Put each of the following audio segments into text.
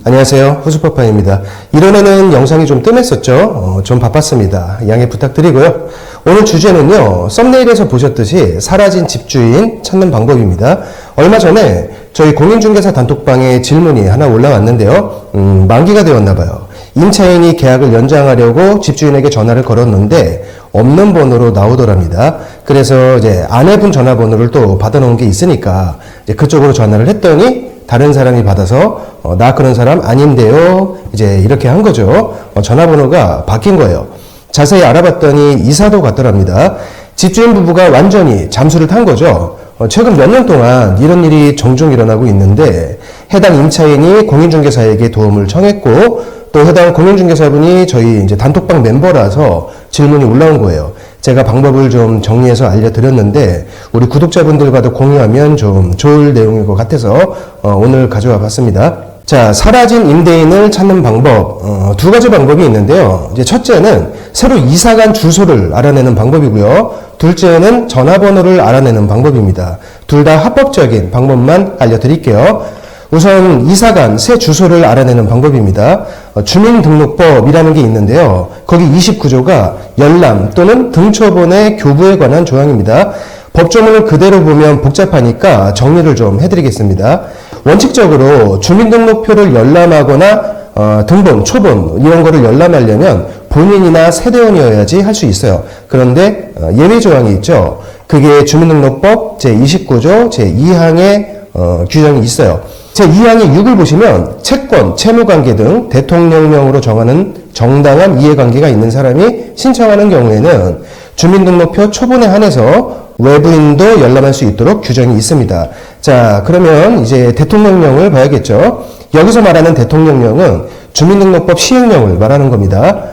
안녕하세요. 후수파파입니다. 이번에는 영상이 좀 뜸했었죠. 좀 바빴습니다. 양해 부탁드리고요. 오늘 주제는요, 썸네일에서 보셨듯이 사라진 집주인 찾는 방법입니다. 얼마 전에 저희 공인중개사 단톡방에 질문이 하나 올라왔는데요. 만기가 되었나봐요. 임차인이 계약을 연장하려고 집주인에게 전화를 걸었는데 없는 번호로 나오더랍니다. 그래서 이제 아내분 전화번호를 또 받아놓은 게 있으니까 이제 그쪽으로 전화를 했더니 다른 사람이 받아서 나 그런 사람 아닌데요. 이제 이렇게 한 거죠. 전화번호가 바뀐 거예요. 자세히 알아봤더니 이사도 같더랍니다. 집주인 부부가 완전히 잠수를 탄 거죠. 최근 몇 년 동안 이런 일이 종종 일어나고 있는데 해당 임차인이 공인중개사에게 도움을 청했고 또 해당 공인중개사분이 저희 이제 단톡방 멤버라서 질문이 올라온 거예요. 제가 방법을 좀 정리해서 알려드렸는데 우리 구독자분들과도 공유하면 좀 좋을 내용일 것 같아서 오늘 가져와 봤습니다. 자, 사라진 임대인을 찾는 방법, 두 가지 방법이 있는데요. 이제 첫째는 새로 이사간 주소를 알아내는 방법이고요. 둘째는 전화번호를 알아내는 방법입니다. 둘 다 합법적인 방법만 알려드릴게요. 우선 이사간 새 주소를 알아내는 방법입니다. 주민등록법이라는 게 있는데요. 거기 29조가 열람 또는 등초본의 교부에 관한 조항입니다. 법조문을 그대로 보면 복잡하니까 정리를 좀 해드리겠습니다. 원칙적으로 주민등록표를 열람하거나 등본, 초본 이런 거를 열람하려면 본인이나 세대원이어야지 할 수 있어요. 그런데 예외 조항이 있죠. 그게 주민등록법 제29조 제2항에 규정이 있어요. 제2항의 6을 보시면 채권, 채무관계 등 대통령령으로 정하는 정당한 이해관계가 있는 사람이 신청하는 경우에는 주민등록표 초본에 한해서 외부인도 열람할 수 있도록 규정이 있습니다. 자, 그러면 이제 대통령령을 봐야겠죠. 여기서 말하는 대통령령은 주민등록법 시행령을 말하는 겁니다.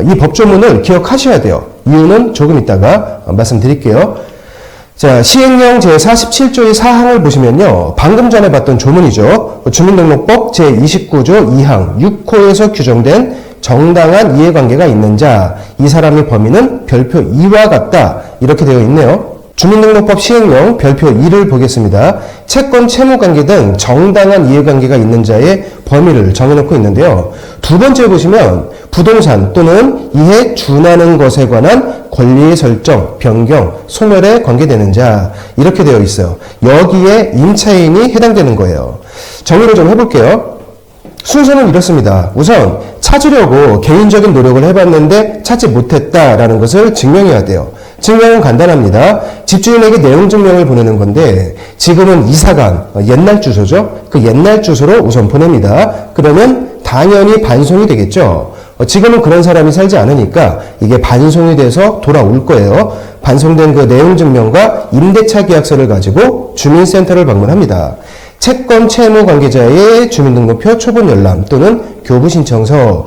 이 법조문을 기억하셔야 돼요. 이유는 조금 이따가 말씀드릴게요. 자, 시행령 제47조의 4항을 보시면요. 방금 전에 봤던 조문이죠. 주민등록법 제29조 2항 6호에서 규정된 정당한 이해관계가 있는 자, 이 사람의 범위는 별표 2와 같다. 이렇게 되어 있네요. 주민등록법 시행령 별표 2를 보겠습니다. 채권, 채무관계 등 정당한 이해관계가 있는 자의 범위를 정해놓고 있는데요. 두 번째 보시면 부동산 또는 이에 준하는 것에 관한 권리의 설정, 변경, 소멸에 관계되는 자 이렇게 되어 있어요. 여기에 임차인이 해당되는 거예요. 정리를 좀 해볼게요. 순서는 이렇습니다. 우선 찾으려고 개인적인 노력을 해봤는데 찾지 못했다라는 것을 증명해야 돼요. 증명은 간단합니다. 집주인에게 내용 증명을 보내는 건데 지금은 이사간 옛날 주소죠. 그 옛날 주소로 우선 보냅니다. 그러면 당연히 반송이 되겠죠. 지금은 그런 사람이 살지 않으니까 이게 반송이 돼서 돌아올 거예요. 반송된 그 내용 증명과 임대차 계약서를 가지고 주민센터를 방문합니다. 채권 채무 관계자의 주민등록표 초본 열람 또는 교부 신청서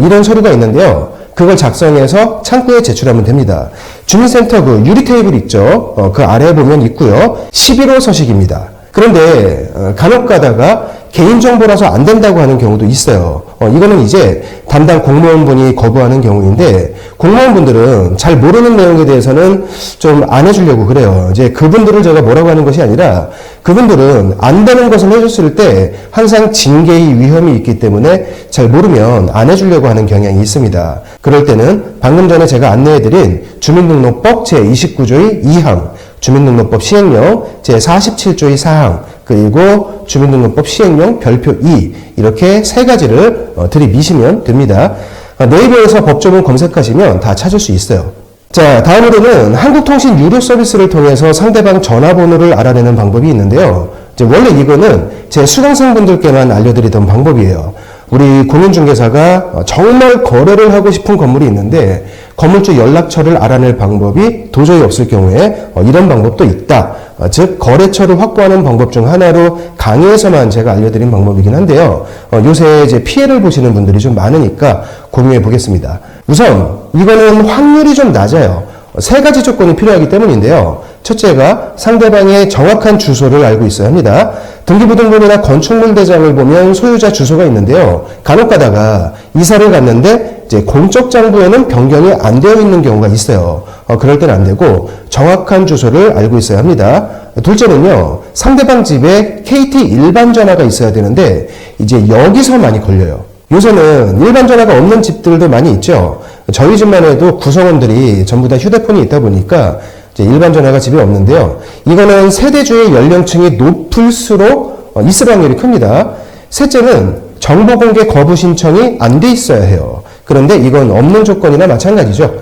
이런 서류가 있는데요. 그걸 작성해서 창구에 제출하면 됩니다. 주민센터 그 유리 테이블 있죠. 그 아래에 보면 있고요. 11호 서식입니다. 그런데 간혹 가다가 개인정보라서 안 된다고 하는 경우도 있어요. 이거는 이제 담당 공무원분이 거부하는 경우인데 공무원분들은 잘 모르는 내용에 대해서는 좀 안 해주려고 그래요. 이제 그분들을 제가 뭐라고 하는 것이 아니라 그분들은 안 되는 것을 해줬을 때 항상 징계의 위험이 있기 때문에 잘 모르면 안 해주려고 하는 경향이 있습니다. 그럴 때는 방금 전에 제가 안내해드린 주민등록법 제29조의 2항, 주민등록법 시행령 제47조의 4항, 그리고 주민등록법 시행령 별표 2 이렇게 세 가지를 들이미시면 됩니다. 네이버에서 법조문 검색하시면 다 찾을 수 있어요. 자, 다음으로는 한국통신 유료 서비스를 통해서 상대방 전화번호를 알아내는 방법이 있는데요. 이제 원래 이거는 제 수강생분들께만 알려드리던 방법이에요. 우리 공인중개사가 정말 거래를 하고 싶은 건물이 있는데 건물주 연락처를 알아낼 방법이 도저히 없을 경우에 이런 방법도 있다. 즉 거래처를 확보하는 방법 중 하나로 강의에서만 제가 알려드린 방법이긴 한데요. 요새 이제 피해를 보시는 분들이 좀 많으니까 공유해 보겠습니다. 우선 이거는 확률이 좀 낮아요. 세 가지 조건이 필요하기 때문인데요. 첫째가 상대방의 정확한 주소를 알고 있어야 합니다. 등기부등본이나 건축물 대장을 보면 소유자 주소가 있는데요. 간혹 가다가 이사를 갔는데 이제 공적 장부에는 변경이 안 되어 있는 경우가 있어요. 그럴 때는 안 되고 정확한 주소를 알고 있어야 합니다. 둘째는요, 상대방 집에 KT 일반 전화가 있어야 되는데 이제 여기서 많이 걸려요. 요새는 일반 전화가 없는 집들도 많이 있죠. 저희 집만 해도 구성원들이 전부 다 휴대폰이 있다 보니까 이제 일반 전화가 집에 없는데요. 이거는 세대주의 연령층이 높을수록 있을 확률이 큽니다. 셋째는 정보 공개 거부 신청이 안 돼 있어야 해요. 그런데 이건 없는 조건이나 마찬가지죠.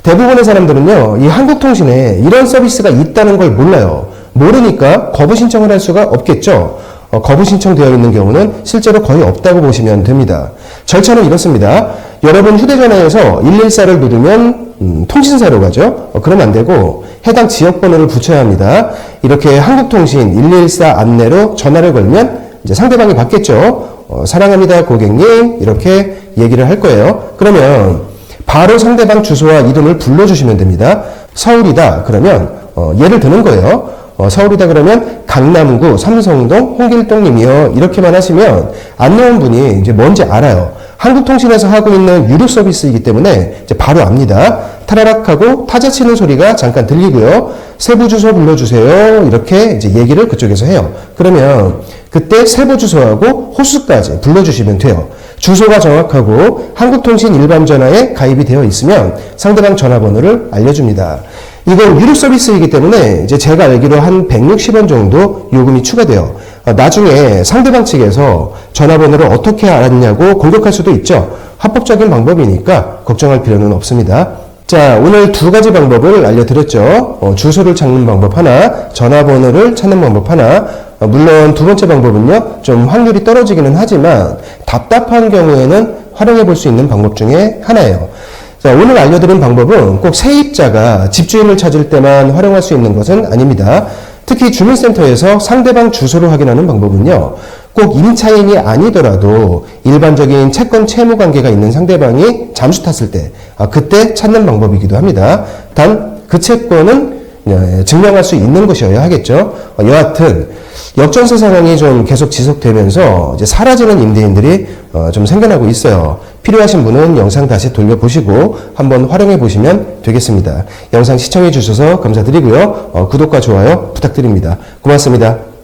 대부분의 사람들은요, 이 한국통신에 이런 서비스가 있다는 걸 몰라요. 모르니까 거부 신청을 할 수가 없겠죠. 거부 신청되어 있는 경우는 실제로 거의 없다고 보시면 됩니다. 절차는 이렇습니다. 여러분 휴대전화에서 114를 누르면 통신사로 가죠. 그러면 안 되고 해당 지역번호를 붙여야 합니다. 이렇게 한국통신 114 안내로 전화를 걸면 이제 상대방이 받겠죠. 사랑합니다 고객님 이렇게 얘기를 할 거예요. 그러면 바로 상대방 주소와 이름을 불러주시면 됩니다. 서울이다 그러면 예를 드는 거예요. 서울이다 그러면 강남구 삼성동 홍길동님이요 이렇게만 하시면 안내원 분이 이제 뭔지 알아요. 한국통신에서 하고 있는 유료 서비스이기 때문에 이제 바로 압니다. 타라락 하고 타자 치는 소리가 잠깐 들리고요. 세부 주소 불러주세요. 이렇게 이제 얘기를 그쪽에서 해요. 그러면 그때 세부 주소하고 호수까지 불러주시면 돼요. 주소가 정확하고 한국통신 일반 전화에 가입이 되어 있으면 상대방 전화번호를 알려줍니다. 이건 유료 서비스이기 때문에 이제 제가 알기로 한 160원 정도 요금이 추가돼요. 나중에 상대방 측에서 전화번호를 어떻게 알았냐고 공격할 수도 있죠. 합법적인 방법이니까 걱정할 필요는 없습니다. 자, 오늘 두 가지 방법을 알려드렸죠. 주소를 찾는 방법 하나, 전화번호를 찾는 방법 하나. 물론 두 번째 방법은요, 좀 확률이 떨어지기는 하지만 답답한 경우에는 활용해 볼 수 있는 방법 중에 하나예요. 자, 오늘 알려드린 방법은 꼭 세입자가 집주인을 찾을 때만 활용할 수 있는 것은 아닙니다. 특히 주민센터에서 상대방 주소를 확인하는 방법은요, 꼭 임차인이 아니더라도 일반적인 채권 채무 관계가 있는 상대방이 잠수 탔을 때, 그때 찾는 방법이기도 합니다. 단, 그 채권은 증명할 수 있는 것이어야 하겠죠. 여하튼, 역전세 상황이 좀 계속 지속되면서 이제 사라지는 임대인들이 좀 생겨나고 있어요. 필요하신 분은 영상 다시 돌려보시고 한번 활용해 보시면 되겠습니다. 영상 시청해 주셔서 감사드리고요. 구독과 좋아요 부탁드립니다. 고맙습니다.